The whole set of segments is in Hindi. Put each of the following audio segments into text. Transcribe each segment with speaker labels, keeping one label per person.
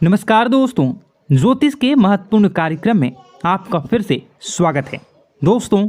Speaker 1: नमस्कार दोस्तों, ज्योतिष के महत्वपूर्ण कार्यक्रम में आपका फिर से स्वागत है। दोस्तों,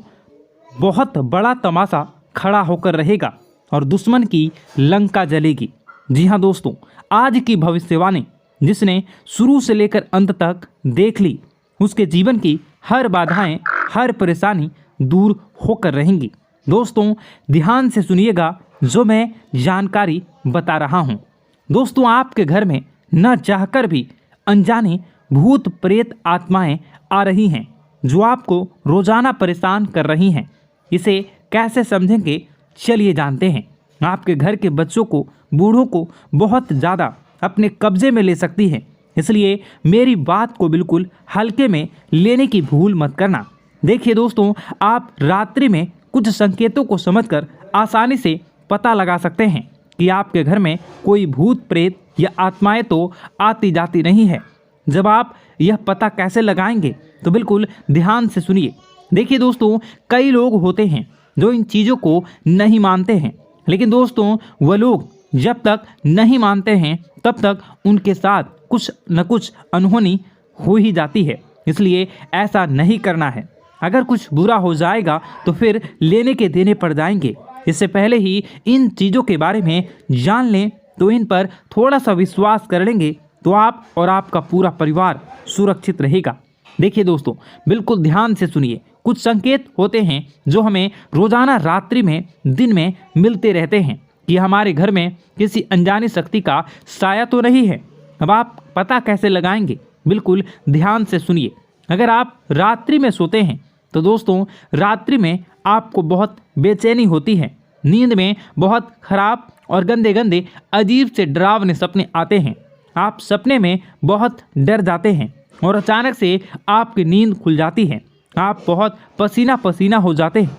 Speaker 1: बहुत बड़ा तमाशा खड़ा होकर रहेगा और दुश्मन की लंका जलेगी। जी हाँ दोस्तों, आज की भविष्यवाणी जिसने शुरू से लेकर अंत तक देख ली, उसके जीवन की हर बाधाएं, हर परेशानी दूर होकर रहेंगी। दोस्तों, ध्यान से सुनिएगा जो मैं जानकारी बता रहा हूँ। दोस्तों, आपके घर में न चाहकर भी अनजाने भूत प्रेत आत्माएं आ रही हैं जो आपको रोजाना परेशान कर रही हैं। इसे कैसे समझेंगे, चलिए जानते हैं। आपके घर के बच्चों को, बूढ़ों को बहुत ज़्यादा अपने कब्जे में ले सकती है, इसलिए मेरी बात को बिल्कुल हल्के में लेने की भूल मत करना। देखिए दोस्तों, आप रात्रि में कुछ संकेतों को समझकर आसानी से पता लगा सकते हैं कि आपके घर में कोई भूत प्रेत या आत्माएं तो आती जाती नहीं है। जब आप यह पता कैसे लगाएंगे तो बिल्कुल ध्यान से सुनिए। देखिए दोस्तों, कई लोग होते हैं जो इन चीज़ों को नहीं मानते हैं, लेकिन दोस्तों वह लोग जब तक नहीं मानते हैं तब तक उनके साथ कुछ न कुछ अनहोनी हो ही जाती है। इसलिए ऐसा नहीं करना है। अगर कुछ बुरा हो जाएगा तो फिर लेने के देने पड़ जाएंगे। इससे पहले ही इन चीज़ों के बारे में जान लें तो इन पर थोड़ा सा विश्वास कर लेंगे तो आप और आपका पूरा परिवार सुरक्षित रहेगा। देखिए दोस्तों, बिल्कुल ध्यान से सुनिए। कुछ संकेत होते हैं जो हमें रोजाना रात्रि में, दिन में मिलते रहते हैं कि हमारे घर में किसी अनजानी शक्ति का साया तो नहीं है। अब आप पता कैसे लगाएंगे, बिल्कुल ध्यान से सुनिए। अगर आप रात्रि में सोते हैं तो दोस्तों रात्रि में आपको बहुत बेचैनी होती है। नींद में बहुत खराब और गंदे गंदे अजीब से डरावने सपने आते हैं। आप सपने में बहुत डर जाते हैं और अचानक से आपकी नींद खुल जाती है। आप बहुत पसीना पसीना हो जाते हैं।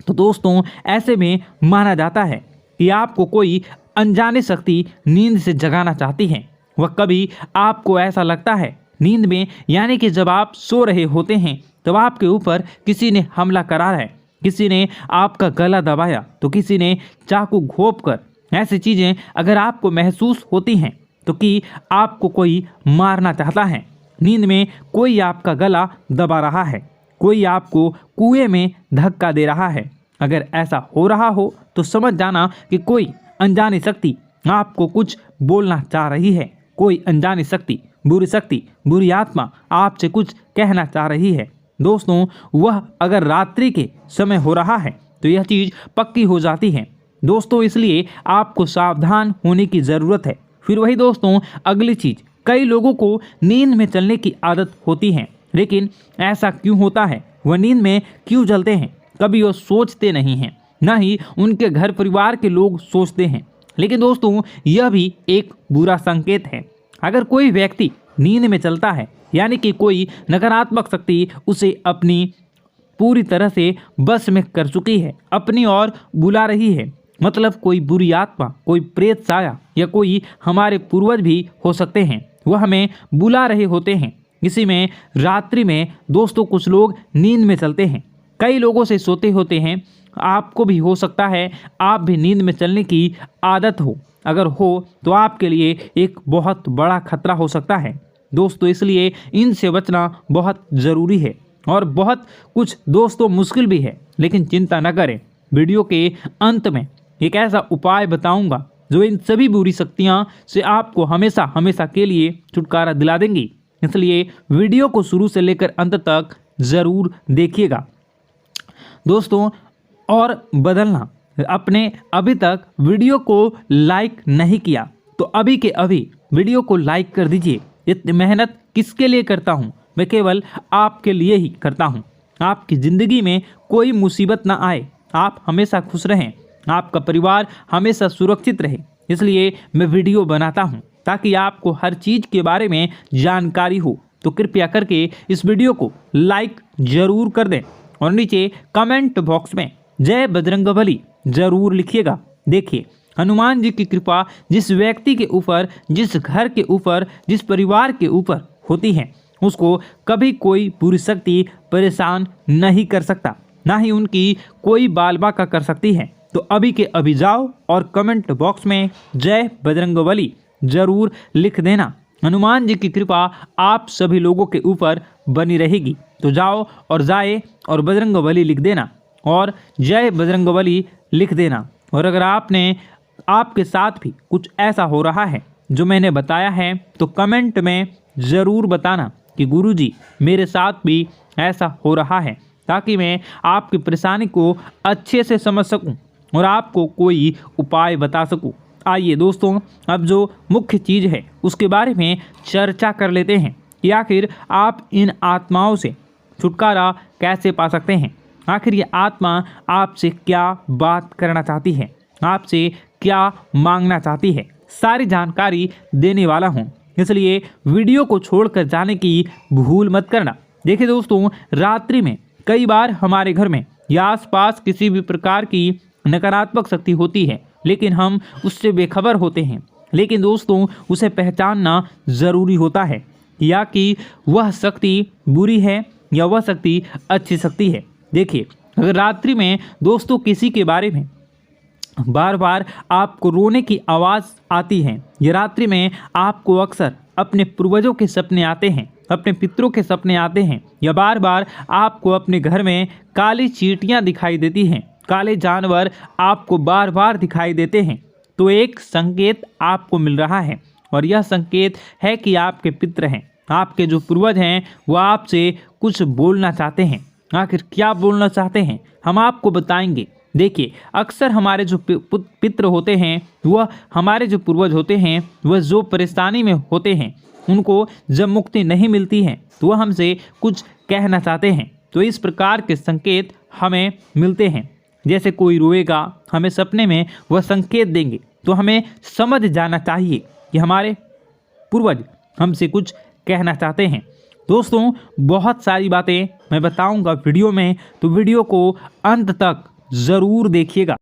Speaker 1: तो दोस्तों ऐसे में माना जाता है कि आपको कोई अनजानी शक्ति नींद से जगाना चाहती है। वह कभी आपको ऐसा लगता है नींद में, यानी कि जब आप सो रहे होते हैं तब आपके ऊपर किसी ने हमला करा है, किसी ने आपका गला दबाया तो किसी ने चाकू घोंप कर। ऐसी चीज़ें अगर आपको महसूस होती हैं तो कि आपको कोई मारना चाहता है। नींद में कोई आपका गला दबा रहा है, कोई आपको कुएं में धक्का दे रहा है। अगर ऐसा हो रहा हो तो समझ जाना कि कोई अनजानी शक्ति आपको कुछ बोलना चाह रही है। कोई अनजानी शक्ति, बुरी आत्मा आपसे कुछ कहना चाह रही है। दोस्तों, वह अगर रात्रि के समय हो रहा है तो यह चीज़ पक्की हो जाती है। दोस्तों, इसलिए आपको सावधान होने की ज़रूरत है। फिर वही दोस्तों, अगली चीज़, कई लोगों को नींद में चलने की आदत होती है, लेकिन ऐसा क्यों होता है, वह नींद में क्यों चलते हैं, कभी वो सोचते नहीं हैं, ना ही उनके घर परिवार के लोग सोचते हैं। लेकिन दोस्तों यह भी एक बुरा संकेत है। अगर कोई व्यक्ति नींद में चलता है, यानी कि कोई नकारात्मक शक्ति उसे अपनी पूरी तरह से बस में कर चुकी है, अपनी ओर बुला रही है। मतलब कोई बुरी आत्मा, कोई प्रेत साया या कोई हमारे पूर्वज भी हो सकते हैं, वह हमें बुला रहे होते हैं। इसी में रात्रि में दोस्तों कुछ लोग नींद में चलते हैं, कई लोगों से सोते होते हैं। आपको भी हो सकता है आप भी नींद में चलने की आदत हो। अगर हो तो आपके लिए एक बहुत बड़ा खतरा हो सकता है दोस्तों। इसलिए इनसे बचना बहुत ज़रूरी है और बहुत कुछ दोस्तों मुश्किल भी है, लेकिन चिंता न करें। वीडियो के अंत में एक ऐसा उपाय बताऊंगा जो इन सभी बुरी शक्तियां से आपको हमेशा हमेशा के लिए छुटकारा दिला देंगी। इसलिए वीडियो को शुरू से लेकर अंत तक ज़रूर देखिएगा दोस्तों। और बदलना, अपने अभी तक वीडियो को लाइक नहीं किया तो अभी के अभी वीडियो को लाइक कर दीजिए। इतनी मेहनत किसके लिए करता हूँ, मैं केवल आपके लिए ही करता हूँ। आपकी ज़िंदगी में कोई मुसीबत ना आए, आप हमेशा खुश रहें, आपका परिवार हमेशा सुरक्षित रहे। इसलिए मैं वीडियो बनाता हूँ ताकि आपको हर चीज़ के बारे में जानकारी हो। तो कृपया करके इस वीडियो को लाइक ज़रूर कर दें और नीचे कमेंट बॉक्स में जय बजरंगबली ज़रूर लिखिएगा। देखिए, हनुमान जी की कृपा जिस व्यक्ति के ऊपर, जिस घर के ऊपर, जिस परिवार के ऊपर होती है, उसको कभी कोई बुरी शक्ति परेशान नहीं कर सकता, ना ही उनकी कोई बाल बाका कर सकती है। तो अभी के अभी जाओ और कमेंट बॉक्स में जय बजरंगबली ज़रूर लिख देना। हनुमान जी की कृपा आप सभी लोगों के ऊपर बनी रहेगी। तो जाओ और जाए और बजरंगबली लिख देना और जय बजरंगबली लिख देना। और अगर आपके साथ भी कुछ ऐसा हो रहा है जो मैंने बताया है तो कमेंट में ज़रूर बताना कि गुरुजी मेरे साथ भी ऐसा हो रहा है, ताकि मैं आपकी परेशानी को अच्छे से समझ सकूं और आपको कोई उपाय बता सकूं। आइए दोस्तों, अब जो मुख्य चीज़ है उसके बारे में चर्चा कर लेते हैं कि आखिर आप इन आत्माओं से छुटकारा कैसे पा सकते हैं। आखिर ये आत्मा आपसे क्या बात करना चाहती है, आपसे क्या मांगना चाहती है, सारी जानकारी देने वाला हूँ, इसलिए वीडियो को छोड़कर जाने की भूल मत करना। देखिए दोस्तों, रात्रि में कई बार हमारे घर में या आसपास किसी भी प्रकार की नकारात्मक शक्ति होती है, लेकिन हम उससे बेखबर होते हैं। लेकिन दोस्तों, उसे पहचानना ज़रूरी होता है या कि वह शक्ति बुरी है या वह शक्ति अच्छी शक्ति है। देखिए, अगर रात्रि में दोस्तों किसी के बारे में बार बार आपको रोने की आवाज़ आती है या रात्रि में आपको अक्सर अपने पूर्वजों के सपने आते हैं, अपने पितरों के सपने आते हैं, या बार बार आपको अपने घर में काली चींटियां दिखाई देती हैं, काले जानवर आपको बार बार दिखाई देते हैं, तो एक संकेत आपको मिल रहा है। और यह संकेत है कि आपके पितर हैं, आपके जो पूर्वज हैं, वह आपसे कुछ बोलना चाहते हैं। आखिर क्या बोलना चाहते हैं हम आपको बताएंगे। देखिए, अक्सर हमारे जो पितृ होते हैं, वह हमारे जो पूर्वज होते हैं, वह जो परेशानी में होते हैं, उनको जब मुक्ति नहीं मिलती है तो वह हमसे कुछ कहना चाहते हैं। तो इस प्रकार के संकेत हमें मिलते हैं। जैसे कोई रोएगा, हमें सपने में वह संकेत देंगे, तो हमें समझ जाना चाहिए कि हमारे पूर्वज हमसे कुछ कहना चाहते हैं। दोस्तों, बहुत सारी बातें मैं बताऊंगा वीडियो में, तो वीडियो को अंत तक ज़रूर देखिएगा।